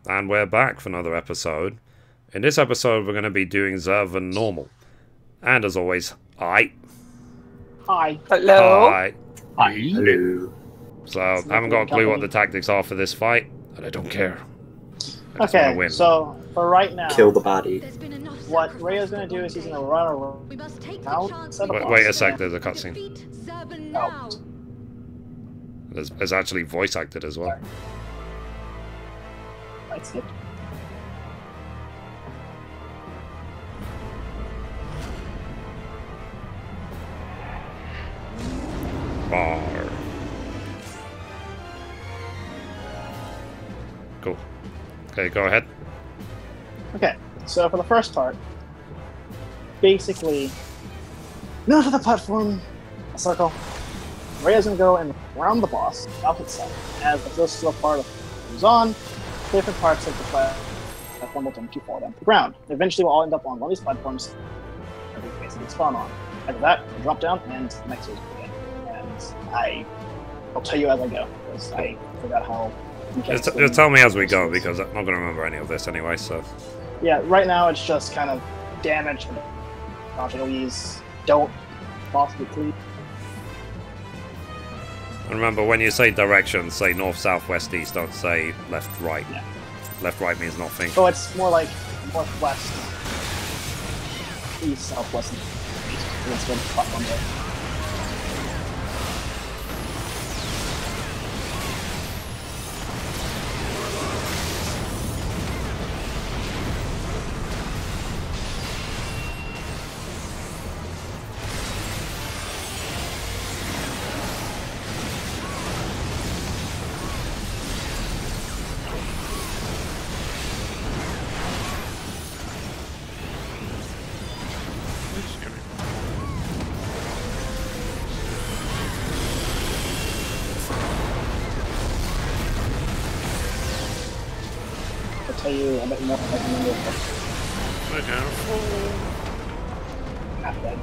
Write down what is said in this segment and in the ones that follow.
And we're back for another episode. In this episode, we're going to be doing Zurvan normal. And as always, hi. Hi. Hello. Hi. Hi. Hello. So, I haven't got a clue what the tactics are for this fight, and I don't care. I just want to win. So for right now, Kill the body. What Rhea's going to do is he's going to run around. Wait a sec, there's a cutscene. Oh. There's actually voice acted as well. That's it. Bar. Cool. Okay, go ahead. Okay, so for the first part, basically, middle of the platform, a circle. Rhea's going to go and round the boss, opposite side, as the first slow part moves on. Different parts of the platform will tend to fall down to the ground. Eventually, we'll all end up on one of these platforms that we basically spawn on. After that, we'll drop down, and the next is begin. And I'll tell you as I go, because I forgot how. Just tell me as we go, because I'm not going to remember any of this anyway, so. Yeah, right now it's just kind of damage and AoEs don't possibly cleave. And remember, when you say direction, say north, south, west, east, don't say left, right. Yeah. Left, right means nothing. So it's more like northwest, east, southwest, and east. That's what the platforms are. Tell you a bit more if I can remember. Half dead.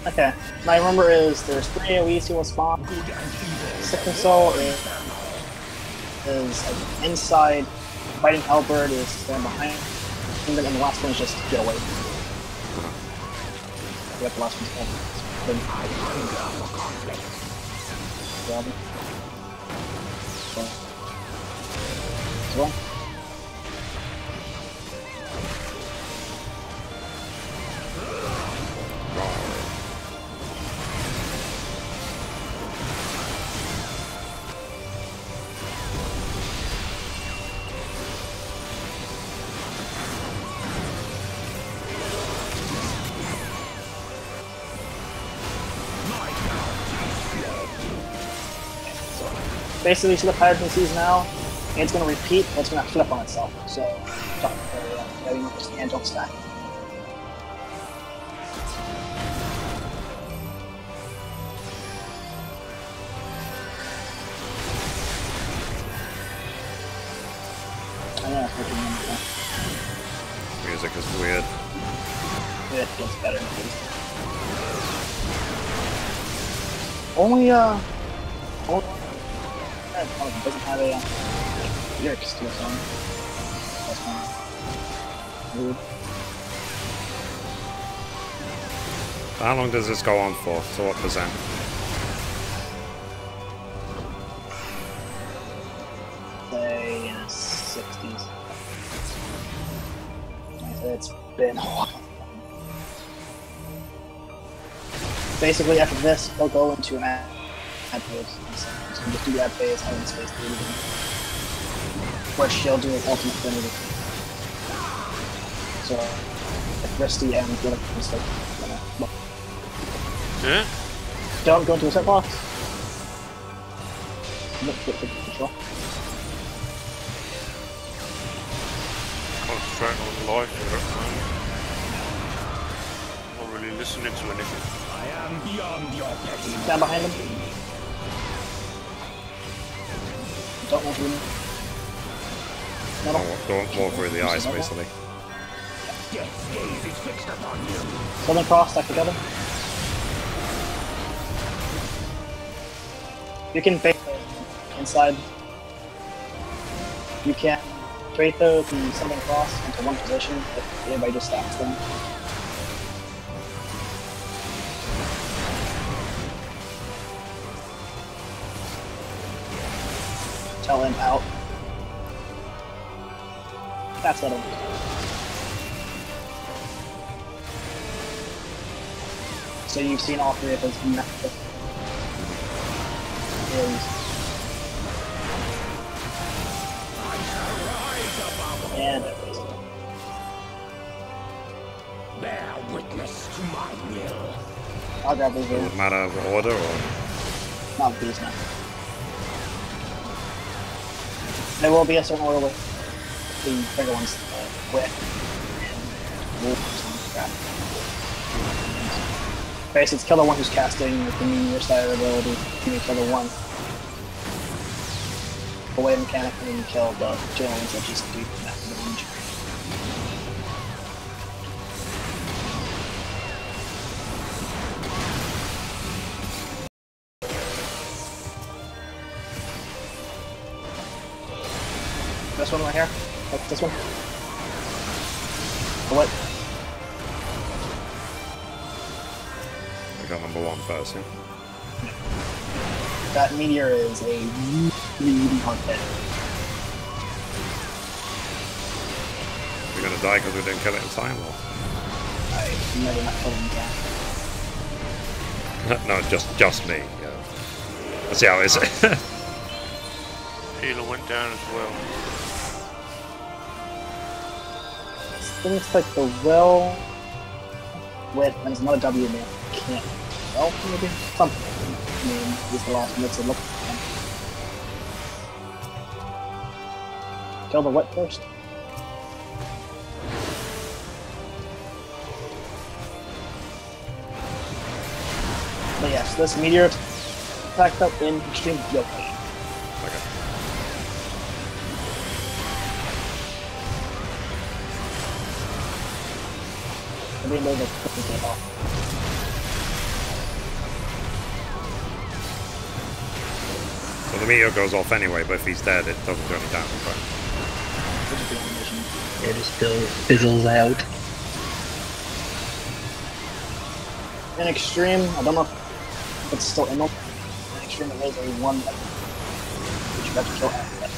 Okay, my remember is there's 3 AoEs who will spawn. Second soul is like inside, fighting halberd is stand behind them, and the last one is just get away. You got the last one's called. Grab him. Well. Basically, so the pattern sees now. It's going to repeat, but it's going to flip on itself. So, don't stack. I know, Music is weird. It gets better. Only, it doesn't have a lyrics to the song. That's kind of weird. How long does this go on for? To what percent? Say in the 60s. It's been a while. Basically, after this, they'll go into an ad phase. So just do the ad phase, have space to do where she'll do an ultimate trinity. So, if Risty and the other mistake, Yeah? don't go into a set box. Look for control. Concentrate on life here at the moment. Not really listening to anything. I am beyond your petty. Stand behind him. Don't want to win. Don't walk through the ice, basically. Death's gaze is fixed upon you. Southern Cross, stack together. You can face inside You can create the summon cross into one position if everybody just stacks them. Tell him out. That's what I'm doing. So you've seen all three of his methods. And Bear witness to my will. I'll grab these. Does it matter the order or? Not these now. There will be a certain order with the bigger ones, with basically, it's kill the one who's casting with the meteor style ability. You kill the one away mechanic, and then you kill the two ones that just do massive damage. This one right here? Like this one? What? We got number 1 first, yeah? That meteor is a really hard hit. We're gonna die because we didn't kill it in time, or? I never not killed him down. No, just me, yeah. Let's see how it is. Healer went down as well. Things like the well with, and there's another W in there. Can't. Well, maybe? Something. I mean, is the last one to look at. Kill the what first? But yes, this meteor attacked up in extreme yoke. Okay. I mean, those are cooking off. So the meteor goes off anyway, but if he's dead, it doesn't do any damage, right? It still fizzles out. In extreme, I don't know if it's still in. In extreme, it is a 1 that you got to kill after that.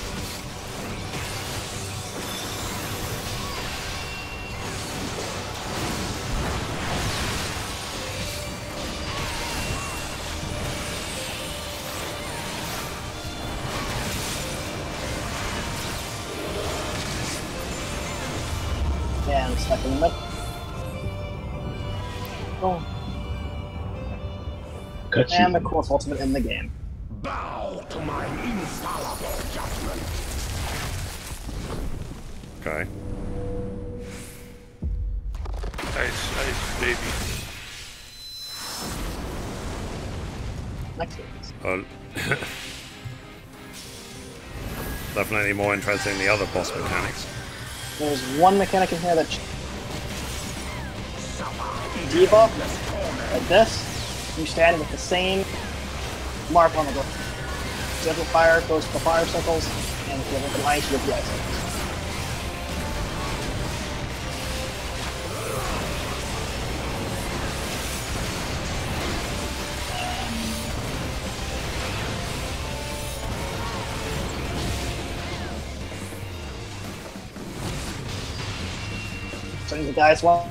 And stuck in the middle. Oh. And the coolest ultimate in the game. Bow to my infallible judgment. Okay. Ice, baby. Next phase. Definitely more interested in the other boss mechanics. There's one mechanic in here that debuff like this. You stand with the same mark on the ground. If you have a fire, goes to the fire circles, and if you have an ice, you have the ice circles. So the guys one.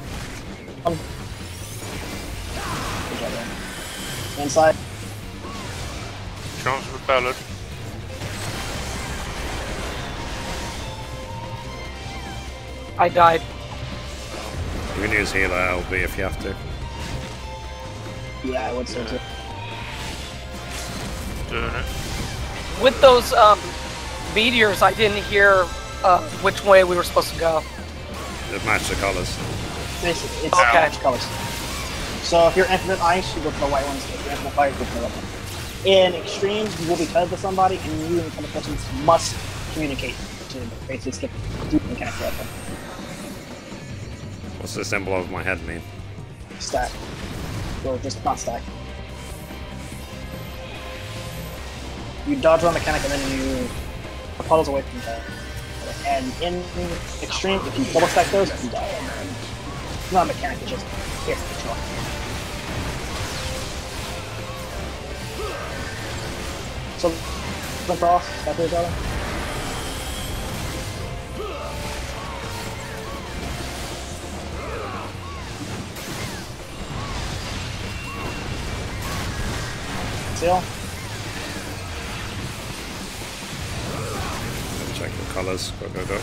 Inside. Chance of a ballad. I died. You can use healer LB if you have to. Yeah, I would say too. Doing it. With those meteors, I didn't hear which way we were supposed to go. Just match the colors. Basically, it's Okay. orange colors. So if you're infinite ice, you go for the white ones. If you're infinite fire, you go for the red ones. In extremes, you will be tied with somebody, and you and the other person must communicate to basically skip the mechanic for that one. What's the symbol over my head mean? Stack. Or just not stack. You dodge one mechanic and then you puddles away from that. And in extreme, if you double stack those, you die. It's not a mechanic, it's just hit control. So, cross, after each other. Seal. Check the colors. Go, go, go.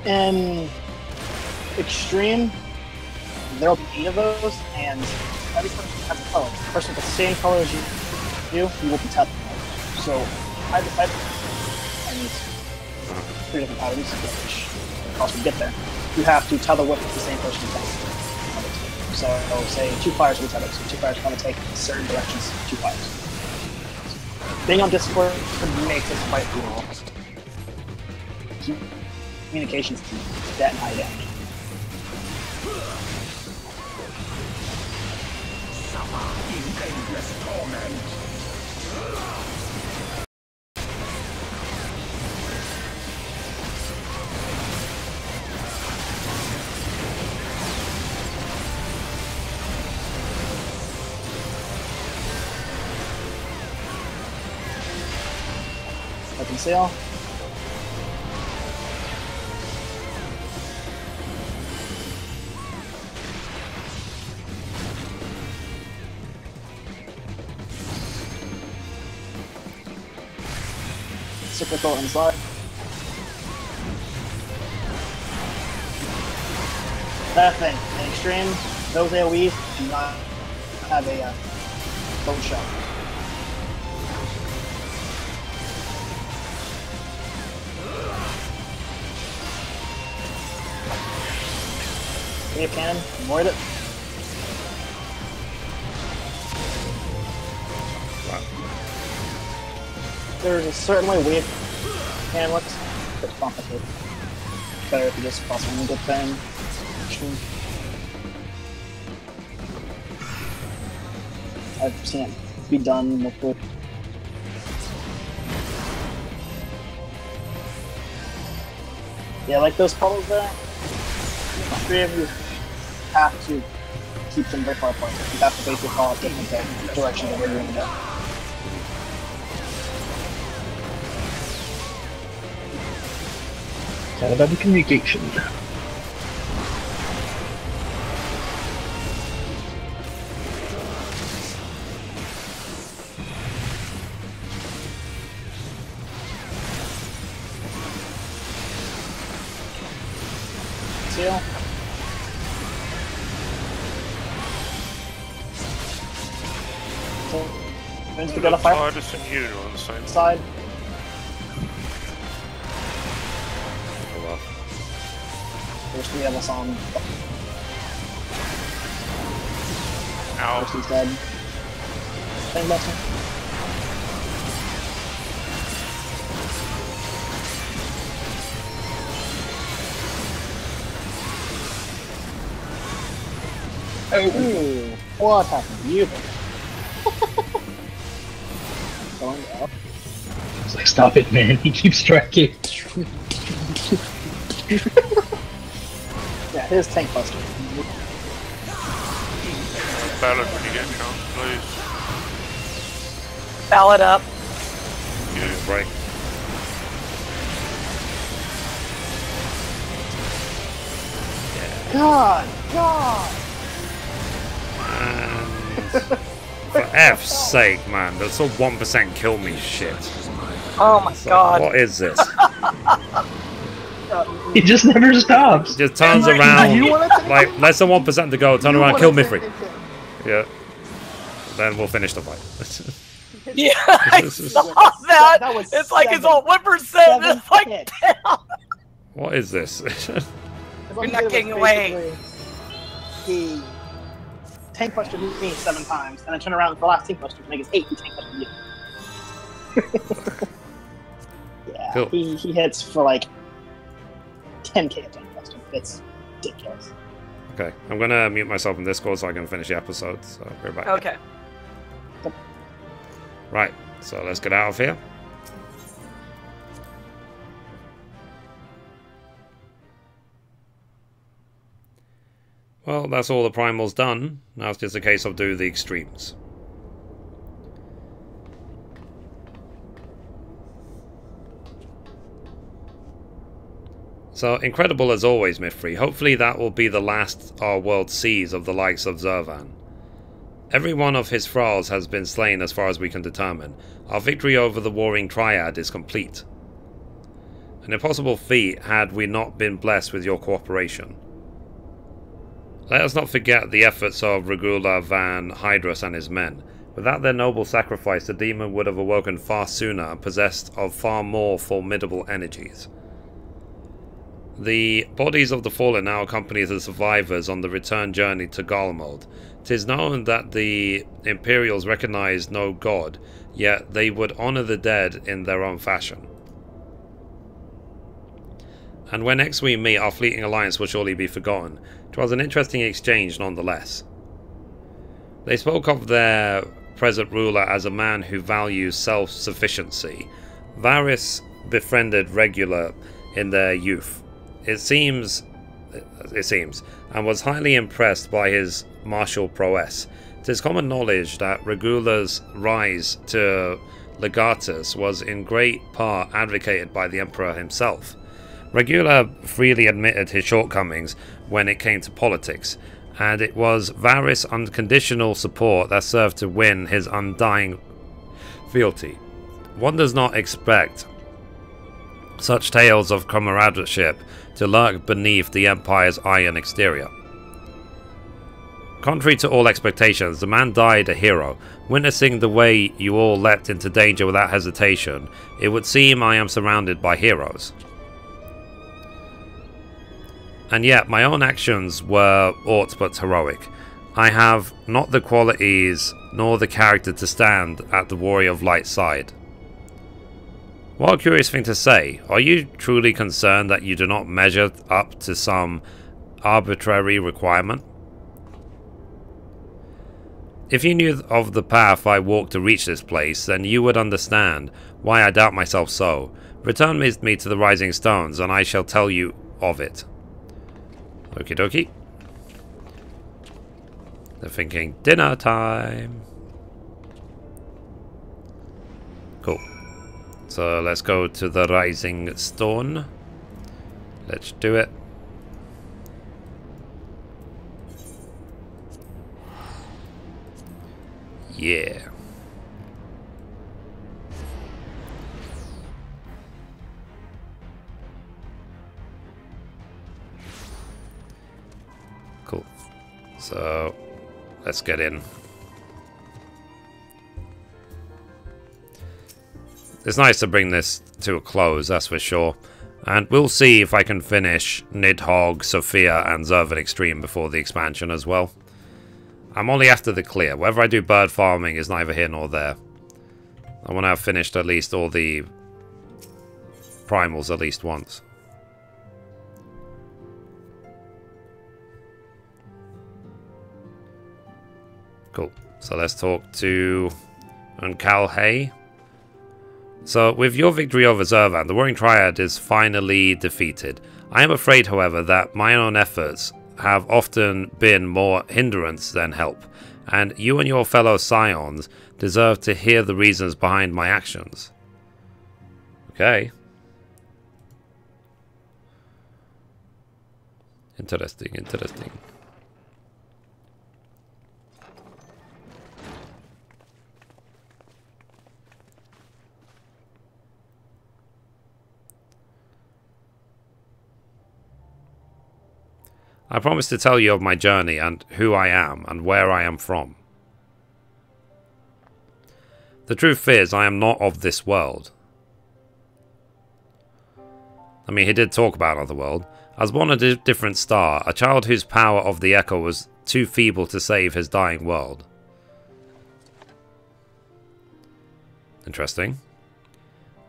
In extreme, there will be 8 of those, and every person has a color. The person with the same color as you will be tethered. So, I decided I need 3 different patterns, which also get there. You have to tether with the same person you take. So, say 2 flyers will be tethered, so 2 flyers are going to take certain directions, 2 flyers. Being on Discord makes it quite cool. Communications key, that and high damage. Suffer in endless torment. I can sail. Cyclical inside. That thing, in extreme, those AoEs do not have a boat shot. Wave cannon, avoid it. Wow. There's a certain way wave cannon works, but it's complicated. Better if you just cross one good thing. I've seen it be done multiple. Yeah, like those puddles there. 3 of you have to keep them very far apart. You have to basically call out different directions of where you're going to go. It's all about the communication. Seal. So, means to get a fire Titus and you are on the same side. Oh well. There's 3 of us on. Ow. Person's dead. Same blessing. Ooh, what happened to you? Going up. It's like, stop it, man. He keeps tracking. Yeah, his tank buster. Ballad when you get a chance, please. Ballad up. Yeah, right. God! For F's sake, man, that's a 1% kill me shit. Oh my god. What is this? He just never stops. Just turns You around, wanna take like less than 1% to go, turn around, wanna kill take Mithrie. it? Yeah. Then we'll finish the fight. Yeah, I saw that. That was It's like it's 7. all 1%. 7 It's like, hits. damn. What is this? You're not getting away. He tank busted me 7 times, and I turn around for the last tank buster to make his 8 he tank busted you. Yeah, Cool. he hits for like 10k of tank buster. It's ridiculous. Okay, I'm gonna mute myself in Discord so I can finish the episode, so I'll be back. Okay. Right, so let's get out of here. Well, that's all the primals done. Now it's just a case of do the extremes. So, incredible as always, Mithrie. Hopefully that will be the last our world sees of the likes of Zurvan. Every one of his thralls has been slain as far as we can determine. Our victory over the warring triad is complete. An impossible feat had we not been blessed with your cooperation. Let us not forget the efforts of Regula Van Hydrus and his men. Without their noble sacrifice, the demon would have awoken far sooner and possessed of far more formidable energies. The bodies of the fallen now accompany the survivors on the return journey to Garlemald. 'Tis known that the Imperials recognize no god, yet they would honor the dead in their own fashion. And when next we meet, our fleeting alliance will surely be forgotten. 'Twas an interesting exchange nonetheless. They spoke of their present ruler as a man who values self-sufficiency. Varys befriended Regula in their youth. It seems, and was highly impressed by his martial prowess. It is common knowledge that Regula's rise to legatus was in great part advocated by the Emperor himself. Regula freely admitted his shortcomings when it came to politics, and it was Varys' unconditional support that served to win his undying fealty. One does not expect such tales of comradeship to lurk beneath the Empire's iron exterior. Contrary to all expectations, the man died a hero. Witnessing the way you all leapt into danger without hesitation, it would seem I am surrounded by heroes. And yet, my own actions were aught but heroic. I have not the qualities nor the character to stand at the Warrior of Light's side. What a curious thing to say. Are you truly concerned that you do not measure up to some arbitrary requirement? If you knew of the path I walked to reach this place, then you would understand why I doubt myself so. Return with me to the Rising Stones, and I shall tell you of it. Okie dokie. They're thinking dinner time. Cool. So let's go to the Rising Stone. Let's do it. Yeah. Cool. So let's get in. It's nice to bring this to a close, that's for sure. And we'll see if I can finish Nidhogg, Sophia, and Zurvan Extreme before the expansion as well. I'm only after the clear. Whether I do bird farming is neither here nor there. I want to have finished at least all the primals at least once. Cool. So let's talk to Uncalhay. So, with your victory over Zurvan, the Warring Triad is finally defeated. I am afraid, however, that my own efforts have often been more hindrance than help, and you and your fellow Scions deserve to hear the reasons behind my actions. Okay. Interesting, interesting. I promise to tell you of my journey and who I am and where I am from. The truth is, I am not of this world. I mean, he did talk about another world. I was born a different star, a child whose power of the echo was too feeble to save his dying world. Interesting.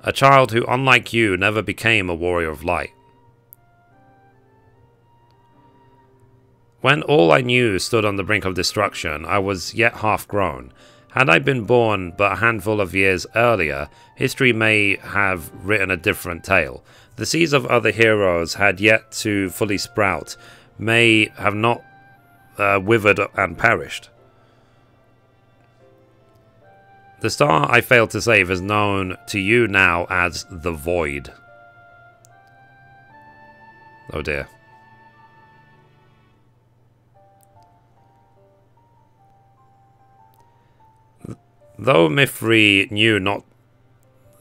A child who, unlike you, never became a warrior of light. When all I knew stood on the brink of destruction, I was yet half grown. Had I been born but a handful of years earlier, history may have written a different tale. The seeds of other heroes had yet to fully sprout, may have not withered and perished. The star I failed to save is known to you now as the Void. Oh dear. Though Mithrie knew not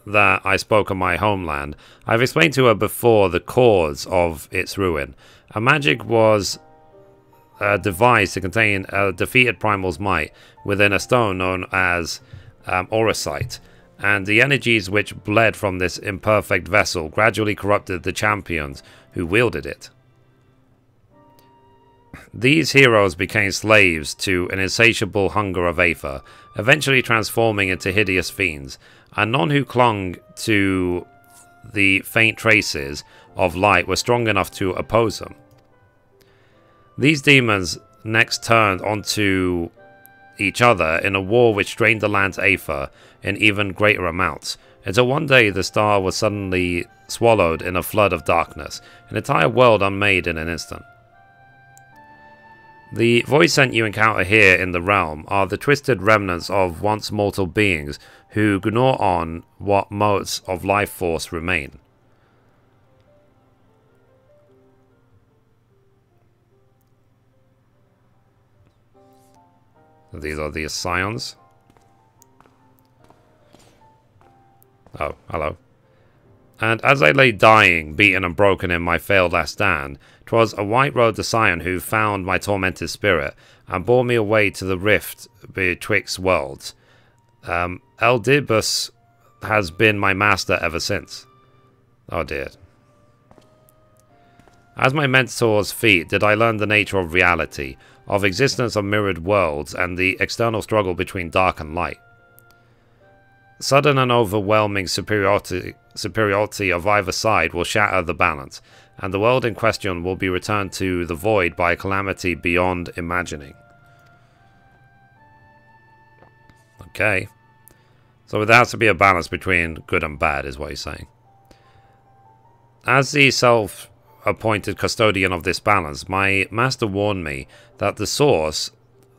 that I spoke of my homeland, I've explained to her before the cause of its ruin. A magic was devised to contain a defeated primal's might within a stone known as Orosite, and the energies which bled from this imperfect vessel gradually corrupted the champions who wielded it. These heroes became slaves to an insatiable hunger of Aether, eventually transforming into hideous fiends, and none who clung to the faint traces of light were strong enough to oppose them. These demons next turned onto each other in a war which drained the land's Aether in even greater amounts, until one day the star was suddenly swallowed in a flood of darkness, an entire world unmade in an instant. The voice scent you encounter here in the realm are the twisted remnants of once mortal beings who gnaw on what motes of life force remain. These are the Scions. Oh, hello. And as I lay dying, beaten and broken in my failed last stand, 'twas a white-robed Scion who found my tormented spirit, and bore me away to the rift betwixt worlds. Eldibus has been my master ever since. Oh dear. As my mentor's feet did I learn the nature of reality, of existence of mirrored worlds, and the external struggle between dark and light. Sudden and overwhelming superiority of either side will shatter the balance, and the world in question will be returned to the void by a calamity beyond imagining. Okay. So there has to be a balance between good and bad, is what he's saying. As the self-appointed custodian of this balance, my master warned me that the source,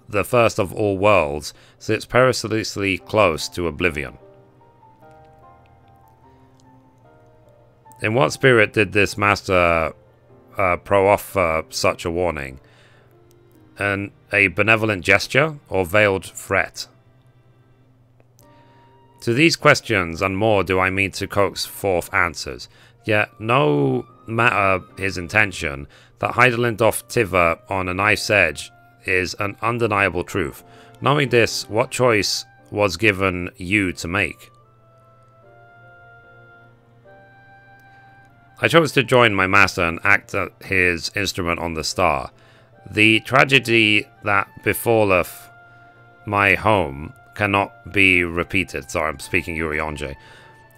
the first of all worlds, sits perilously close to oblivion. In what spirit did this master proffer such a warning? A benevolent gesture or veiled threat? To these questions and more do I mean to coax forth answers, yet no matter his intention, that Heidelin doth tither on a knife's edge is an undeniable truth. Knowing this, what choice was given you to make? I chose to join my master and act his instrument on the star. The tragedy that befalleth my home cannot be repeated. Sorry, I'm speaking Yurionje.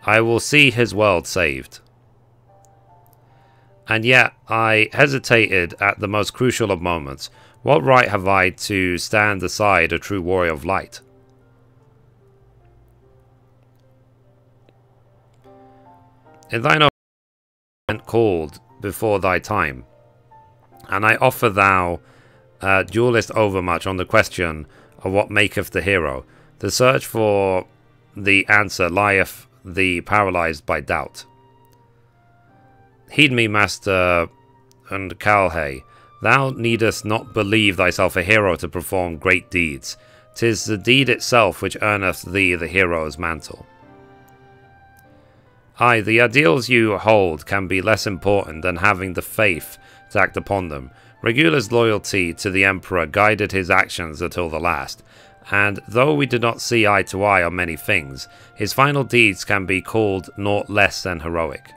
I will see his world saved. And yet, I hesitated at the most crucial of moments. What right have I to stand aside a true warrior of light? In thine own called before thy time, and I offer thou duelist overmuch on the question of what maketh the hero. The search for the answer lieth the paralyzed by doubt. Heed me, Master and Calhe. Thou needest not believe thyself a hero to perform great deeds. 'Tis the deed itself which earneth thee the hero's mantle. Aye, the ideals you hold can be less important than having the faith to act upon them. Regula's loyalty to the Emperor guided his actions until the last, and though we do not see eye to eye on many things, his final deeds can be called naught less than heroic.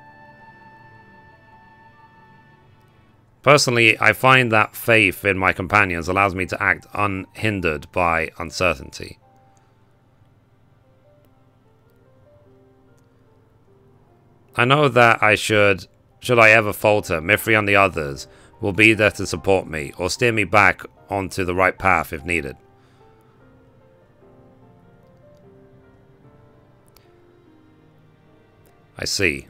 Personally, I find that faith in my companions allows me to act unhindered by uncertainty. I know that should I ever falter, Mithrie and the others will be there to support me, or steer me back onto the right path if needed. I see.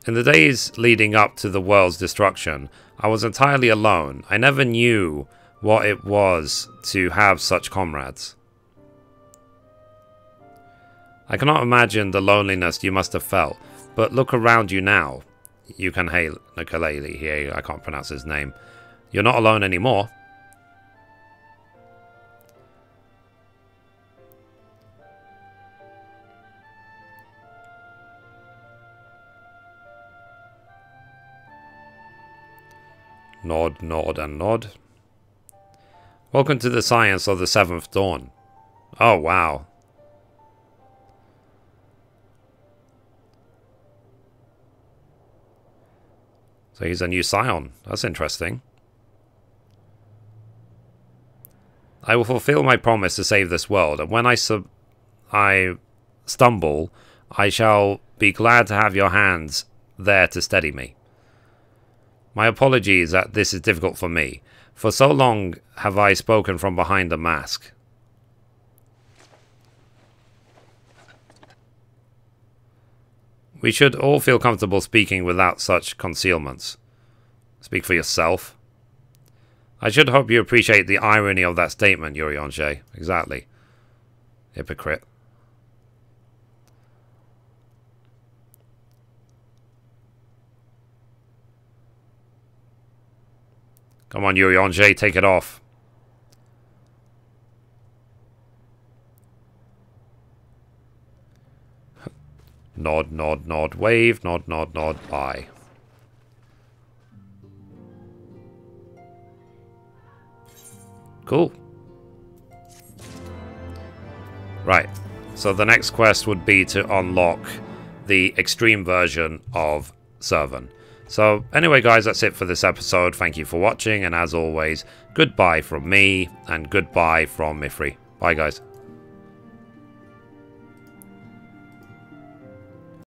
In the days leading up to the world's destruction, I was entirely alone. I never knew what it was to have such comrades. I cannot imagine the loneliness you must have felt, but look around you now. Ukulele here, I can't pronounce his name. You're not alone anymore. Nod, nod, and nod. Welcome to the science of the 7th Dawn. Oh, wow. So he's a new scion. That's interesting. I will fulfill my promise to save this world, and when I stumble, I shall be glad to have your hands there to steady me. My apologies that this is difficult for me. For so long have I spoken from behind a mask. We should all feel comfortable speaking without such concealments. Speak for yourself. I should hope you appreciate the irony of that statement, Urianger. Exactly. Hypocrite. Come on, Urianger, take it off. Nod, nod, nod, wave, nod, nod, nod, bye. Cool. Right, so the next quest would be to unlock the extreme version of Zurvan. So anyway guys, that's it for this episode. Thank you for watching, and as always, goodbye from me and goodbye from Mithrie. Bye guys.